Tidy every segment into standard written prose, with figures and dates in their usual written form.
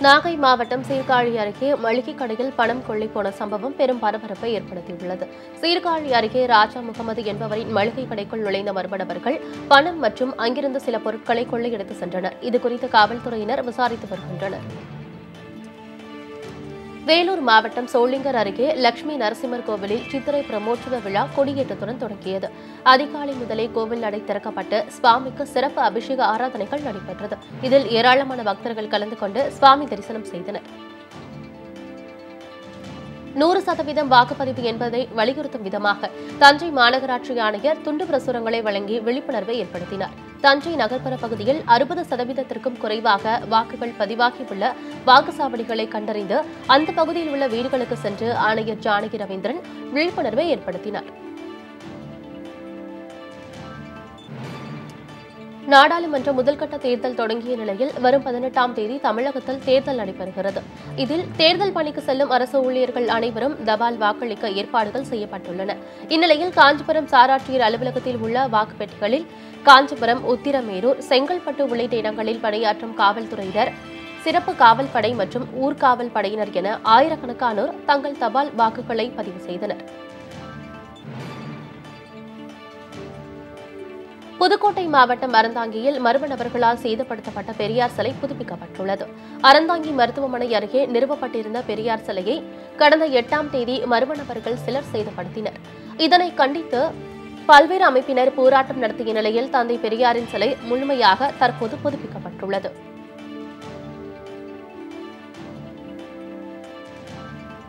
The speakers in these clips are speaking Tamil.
நாகை மாவட்டம் சீர்காழி அருகே மளிகை கடையில் பணம் கொள்ளை போன சம்பவம் பெரும் பரபரப்பை ஏற்படுத்தியுள்ளது. சீர்காழி அருகே ராஜா முகமது என்பவரின் மளிகை கடைக்குள் நுழைந்த மர்ம நபர்கள் பணம் மற்றும் அங்கிருந்து சில பொருட்களை கொள்ளையடித்து சென்றனர். இதுகுறித்து காவல்துறையினர் விசாரித்து வருகின்றனர். வேலூர் மாவட்டம் சோளிங்கர் அருகே லட்சுமி நரசிம்மர் கோவிலில் சித்திரை பிரமோற்சவ விழா கொடியேற்றத்துடன் தொடங்கியது. அதிகாலை முதலே கோவில் நடை திறக்கப்பட்டு சுவாமிக்கு சிறப்பு அபிஷேக ஆராதனைகள் நடைபெற்றது. இதில் ஏராளமான பக்தர்கள் கலந்து கொண்டு சுவாமி தரிசனம் செய்தனர். 100% வாக்குப்பதிவு என்பதை வலியுறுத்தும் விதமாக தஞ்சை மாநகராட்சி ஆணையர் துண்டு பிரசுரங்களை வழங்கி விழிப்புணர்வை ஏற்படுத்தினார். தஞ்சை நகர்ப்புற பகுதியில் 60%த்திற்கும் குறைவாக வாக்குகள் பதிவாகியுள்ள வாக்குச்சாவடிகளை கண்டறிந்து அந்த பகுதியில் உள்ள வீடுகளுக்கு சென்று ஆணையர் ஜானகி ரவீந்திரன் விழிப்புணர்வை ஏற்படுத்தினார். நாடாளுமன்ற முதல்கட்ட தேர்தல் தொடங்கிய நிலையில் வரும் 18ஆம் தேதி தமிழகத்தில் தேர்தல் நடைபெறுகிறது. இதில் தேர்தல் பணிக்கு செல்லும் அரசு ஊழியர்கள் அனைவரும் தபால் வாக்களிக்க ஏற்பாடுகள் செய்யப்பட்டுள்ளன. இந்நிலையில் காஞ்சிபுரம் சாராட்சியர் அலுவலகத்தில் உள்ள வாக்குப்பெட்டிகளில் காஞ்சிபுரம், உத்திரமேரூர், செங்கல்பட்டு உள்ளிட்ட இடங்களில் பணியாற்றும் காவல்துறையினர், சிறப்பு காவல் படை மற்றும் ஊர்காவல் படையினர் என ஆயிரக்கணக்கானோர் தங்கள் தபால் வாக்குகளை பதிவு செய்தனர். புதுக்கோட்டை மாவட்டம் அறந்தாங்கியில் மர்ம நபர்களால் சேதப்படுத்தப்பட்ட பெரியார் சிலை புதுப்பிக்கப்பட்டுள்ளது. அறந்தாங்கி மருத்துவமனை அருகே நிறுவப்பட்டிருந்த பெரியார் சிலையை கடந்த 8ஆம் தேதி மர்ம நபர்கள் சிலர் சேதப்படுத்தினர். இதனை கண்டித்து பல்வேறு அமைப்பினர் போராட்டம் நடத்திய நிலையில் தந்தை பெரியாரின் சிலை முழுமையாக தற்போது புதுப்பிக்கப்பட்டுள்ளது.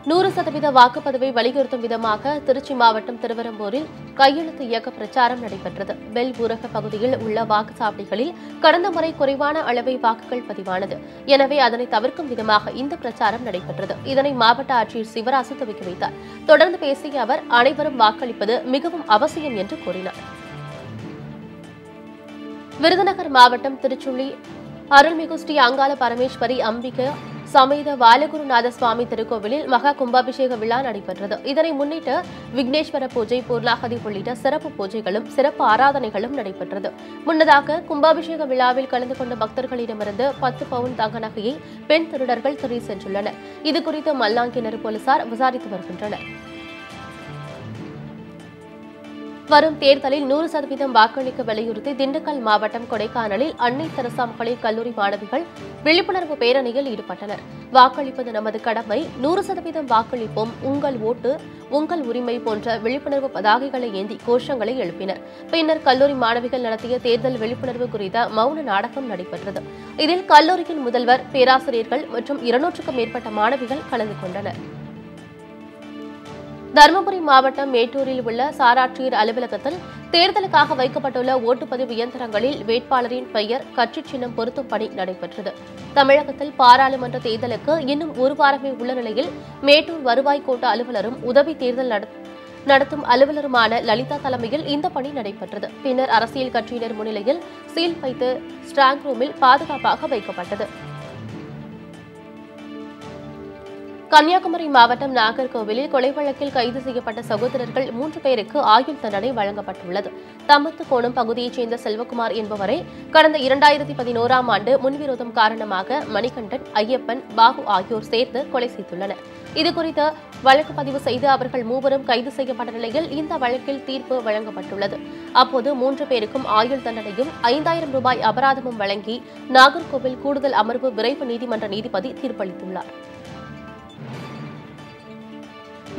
நூறு சதவீத வாக்குப்பதிவை வலியுறுத்தும் விதமாக திருச்சி மாவட்டம் திருவெரும்பூரில் கையெழுத்து இயக்க பிரச்சாரம் நடைபெற்றது. பெல் ஊரக பகுதியில் உள்ள வாக்குச்சாவடிகளில் கடந்த முறை குறைவான அளவை வாக்குகள் பதிவானது. எனவே அதனை தவிர்க்கும் விதமாக இந்த பிரச்சாரம் நடைபெற்றது. இதனை மாவட்ட ஆட்சியர் சிவராசு துவக்கி வைத்தார். தொடர்ந்து பேசிய அவர், அனைவரும் வாக்களிப்பது மிகவும் அவசியம் என்று கூறினார். விருதுநகர் மாவட்டம் திருச்சுழி அருள்மிகு ஸ்ரீ அங்காள பரமேஸ்வரி அம்பிகை சமேத பாலகுருநாத சுவாமி திருக்கோவிலில் மகா கும்பாபிஷேக விழா நடைபெற்றது. இதனை முன்னிட்டு விக்னேஸ்வர பூஜை, பூர்ணாகதி உள்ளிட்ட சிறப்பு பூஜைகளும் சிறப்பு ஆராதனைகளும் நடைபெற்றது. முன்னதாக கும்பாபிஷேக விழாவில் கலந்து கொண்ட பக்தர்களிடமிருந்து 10 பவுன் தங்க நகையை பெண் திருடர்கள் திருடி சென்றுள்ளனர். இதுகுறித்து மல்லாங்கிணறு போலீசார் விசாரித்து வருகின்றனர். வரும் தேர்தலில் 100% வாக்களிக்க வலியுறுத்தி திண்டுக்கல் மாவட்டம் கொடைக்கானலில் அன்னை தெரசா மகளிர் கல்லூரி மாணவிகள் விழிப்புணர்வு பேரணியில் ஈடுபட்டனர். வாக்களிப்பது நமது கடமை, 100% வாக்களிப்போம், உங்கள் ஓட்டு உங்கள் உரிமை போன்ற விழிப்புணர்வு பதாகைகளை ஏந்தி கோஷங்களை எழுப்பினர். பின்னர் கல்லூரி மாணவிகள் நடத்திய தேர்தல் விழிப்புணர்வு குறித்த மௌன நாடகம் நடைபெற்றது. இதில் கல்லூரியின் முதல்வர், பேராசிரியர்கள் மற்றும் 200க்கும் மேற்பட்ட மாணவிகள் கலந்து கொண்டனர். தருமபுரி மாவட்டம் மேட்டூரில் உள்ள சாராட்சியர் அலுவலகத்தில் தேர்தலுக்காக வைக்கப்பட்டுள்ள ஓட்டுப்பதிவு இயந்திரங்களில் வேட்பாளரின் பெயர், கட்சி சின்னம் பொருத்தும் பணி நடைபெற்றது. தமிழகத்தில் பாராளுமன்ற தேர்தலுக்கு இன்னும் ஒரு வாரமே உள்ள நிலையில் மேட்டூர் வருவாய் கோட்ட அலுவலரும் உதவி தேர்தல் நடத்தும் அலுவலருமான லலிதா தலைமையில் இந்த பணி நடைபெற்றது. பின்னர் அரசியல் கட்சியினர் முன்னிலையில் சீல் வைத்து ஸ்ட்ராங் ரூமில் பாதுகாப்பாக வைக்கப்பட்டது. கன்னியாகுமரி மாவட்டம் நாகர்கோவிலில் கொலை வழக்கில் கைது செய்யப்பட்ட சகோதரர்கள் 3 பேருக்கு ஆயுள் தண்டனை வழங்கப்பட்டுள்ளது. தமத்துக்கோணம் பகுதியைச் சேர்ந்த செல்வகுமார் என்பவரை கடந்த 2011ஆம் ஆண்டு முன்விரோதம் காரணமாக மணிகண்டன், ஐயப்பன், பாபு ஆகியோர் சேர்த்து கொலை செய்துள்ளனர். இதுகுறித்து வழக்கு பதிவு செய்து அவர்கள் 3வரும் கைது செய்யப்பட்ட நிலையில் இந்த வழக்கில் தீர்ப்பு வழங்கப்பட்டுள்ளது. அப்போது 3 பேருக்கும் ஆயுள் தண்டனையும் 5000 ரூபாய் அபராதமும் வழங்கி நாகர்கோவில் கூடுதல் அமர்வு விரைவு நீதிமன்ற நீதிபதி தீர்ப்பளித்துள்ளார்.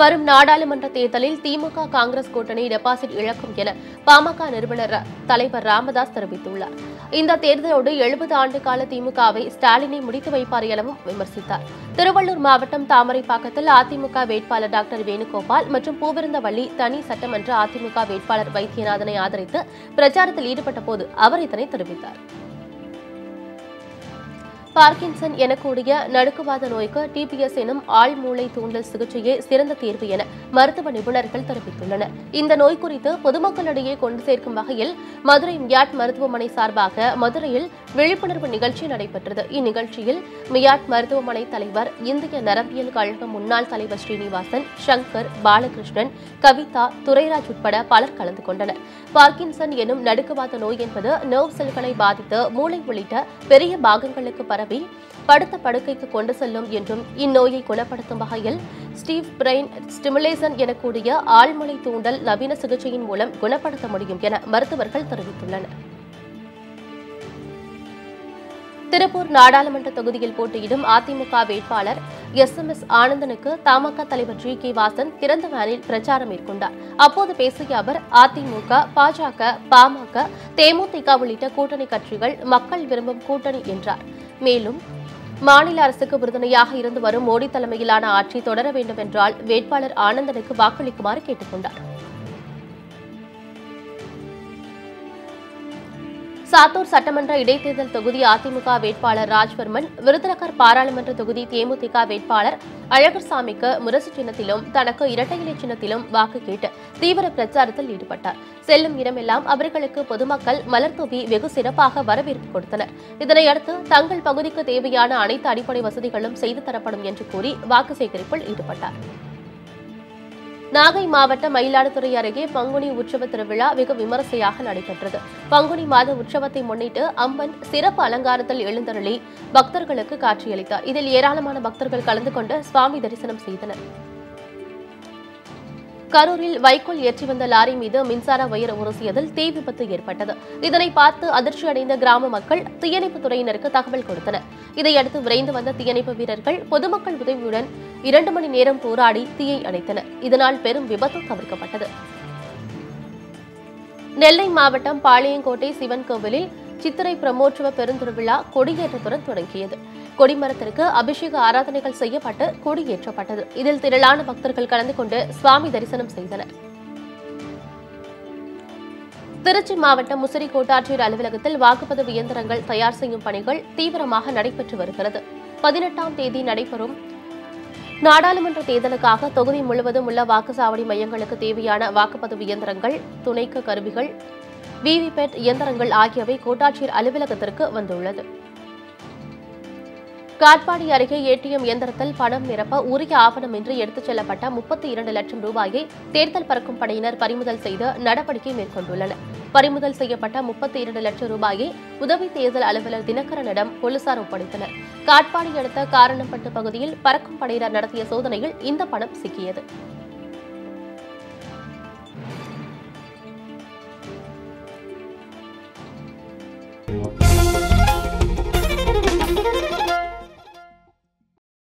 வரும் நாடாளுமன்ற தேர்தலில் திமுக, காங்கிரஸ் கூட்டணி டெபாசிட் இழக்கும் என பாமக நிறுவனர் தலைவர் ராமதாஸ் தெரிவித்துள்ளார். இந்த தேர்தலோடு 70 ஆண்டு கால திமுகவை ஸ்டாலினை முடித்து வைப்பார் எனவும் விமர்சித்தார். திருவள்ளூர் மாவட்டம் தாமரைப்பாக்கத்தில் அதிமுக வேட்பாளர் டாக்டர் வேணுகோபால் மற்றும் பூவிருந்தவள்ளி தனி சட்டமன்ற அதிமுக வேட்பாளர் வைத்தியநாதனை ஆதரித்து பிரச்சாரத்தில் ஈடுபட்ட போது அவர் இதனை தெரிவித்தார். பார்க்கின்சன் எனக்கூடிய நடுக்குவாத நோய்க்கு டிபிஎஸ் எனும் ஆழ்மூளை தூண்டல் சிகிச்சையே சிறந்த தீர்வு என மருத்துவ நிபுணர்கள் தெரிவித்துள்ளனர். இந்த நோய் குறித்து பொதுமக்களிடையே கொண்டு சேர்க்கும் வகையில் மதுரை மியாட் மருத்துவமனை சார்பாக மதுரையில் விழிப்புணர்வு நிகழ்ச்சி நடைபெற்றது. இந்நிகழ்ச்சியில் மியாட் மருத்துவமனை தலைவர், இந்திய நரம்பியல் கழக முன்னாள் தலைவர் ஸ்ரீனிவாசன், சங்கர், பாலகிருஷ்ணன், கவிதா, துரைராஜ் உட்பட பலர் கலந்து கொண்டனர். பார்க்கின்சன் எனும் நடுக்குவாத நோய் என்பது நர்வ் செல்களை பாதித்து மூளை உள்ளிட்ட பெரிய பாகங்களுக்கு பரவி பரவி படுத்த படுக்கைக்கு கொண்டு செல்லும் என்றும் இந்நோயை குணப்படுத்தும் வகையில் ஸ்டீவ் பிரெயின் ஸ்டிமுலேஷன் எனக்கூடிய ஆழ்மலை தூண்டல் நவீன சிகிச்சையின் மூலம் குணப்படுத்த முடியும் என மருத்துவர்கள் தெரிவித்துள்ளனர். திருப்பூர் நாடாளுமன்ற தொகுதியில் போட்டியிடும் அதிமுக வேட்பாளர் SMS ஆனந்தனுக்கு தமாக தலைவர் G.K. வாசன் திறந்த வேனில் பிரச்சாரம் மேற்கொண்டார். அப்போது பேசிய அவர், அதிமுக, பாஜக, பாமக, தேமுதிக உள்ளிட்ட கூட்டணி கட்சிகள் மக்கள் விரும்பும் கூட்டணி என்றார். மேலும் மாநில அரசுக்கு உறுதுணையாக இருந்து வரும் மோடி தலைமையிலான ஆட்சி தொடர வேண்டும் என்றால் வேட்பாளர் ஆனந்தனுக்கு வாக்களிக்குமாறு கேட்டுக் கொண்டார். சாத்தூர் சட்டமன்ற இடைத்தேர்தல் தொகுதி அதிமுக வேட்பாளர் ராஜ்வர்மன், விருதுநகர் பாராளுமன்ற தொகுதி தேமுதிக வேட்பாளர் அழகர்சாமிக்கு முரசு சின்னத்திலும் தனக்கு இரட்டை இலை சின்னத்திலும் வாக்கு கேட்டு தீவிர பிரச்சாரத்தில் ஈடுபட்டார். செல்லும் இடமெல்லாம் அவர்களுக்கு பொதுமக்கள் மலர் தூவி வெகு சிறப்பாக வரவேற்பு கொடுத்தனர். இதனையடுத்து தங்கள் பகுதிக்கு தேவையான அனைத்து அடிப்படை வசதிகளும் செய்து தரப்படும் என்று கூறி வாக்கு சேகரிப்பில் ஈடுபட்டார். நாகை மாவட்டம் மயிலாடுதுறை அருகே பங்குனி உற்சவ திருவிழா வெகு விமரிசையாக நடைபெற்றது. பங்குனி மாத உற்சவத்தை முன்னிட்டு அம்மன் சிறப்பு அலங்காரத்தில் எழுந்தருளி பக்தர்களுக்கு காட்சியளித்தார். இதில் ஏராளமான பக்தர்கள் கலந்து கொண்டு சுவாமி தரிசனம் செய்தனர். கரூரில் வைக்கோல் ஏற்றி வந்த லாரி மீது மின்சார வயர் உரசியதில் தீ விபத்து ஏற்பட்டது. இதனை பார்த்து அதிர்ச்சியடைந்த கிராம மக்கள் தீயணைப்புத் துறையினருக்கு தகவல் கொடுத்தனர். இதையடுத்து விரைந்து வந்த தீயணைப்பு வீரர்கள் பொதுமக்கள் உதவியுடன் 2 மணி நேரம் போராடி தீயை அணைத்தனர். இதனால் பெரும் விபத்து தவிர்க்கப்பட்டது. நெல்லை மாவட்டம் பாளையங்கோட்டை சிவன் கோவிலில் சித்திரை பிரமோற்சவ பெருந்திருவிழா கொடியேற்றத்துடன் தொடங்கியது. கொடிமரத்திற்கு அபிஷேக ஆராதனைகள் செய்யப்பட்டு கொடியேற்றப்பட்டது. இதில் திரளான பக்தர்கள் கலந்து கொண்டு சுவாமி தரிசனம் செய்தனர். திருச்சி மாவட்டம் முசிறி கோட்டாட்சியர் அலுவலகத்தில் வாக்குப்பதிவு இயந்திரங்கள் தயார் செய்யும் பணிகள் தீவிரமாக நடைபெற்று வருகிறது. 18ஆம் தேதி நடைபெறும் நாடாளுமன்ற தேர்தலுக்காக தொகுதி முழுவதும் உள்ள வாக்குச்சாவடி மையங்களுக்கு தேவையான வாக்குப்பதிவு இயந்திரங்கள், துணைக்கு கருவிகள், விவிபேட் இயந்திரங்கள் ஆகியவை கோட்டாட்சியர் அலுவலகத்திற்கு வந்துள்ளது. காட்பாடி அருகே ATM இயந்திரத்தில் பணம் நிரப்ப உரிய ஆவணமின்றி எடுத்துச் செல்லப்பட்ட 32 லட்சம் ரூபாயை தேர்தல் பறக்கும் படையினர் பறிமுதல் செய்து நடவடிக்கை மேற்கொண்டுள்ளனர். பறிமுதல் செய்யப்பட்ட 32 லட்சம் ரூபாயை உதவி தேர்தல் அலுவலர் தினகரனிடம் போலீசார் ஒப்படைத்தனர். காட்பாடி அடுத்த காரணம்பட்டு பகுதியில் பறக்கும் படையினர் நடத்திய சோதனையில் இந்த பணம் சிக்கியது.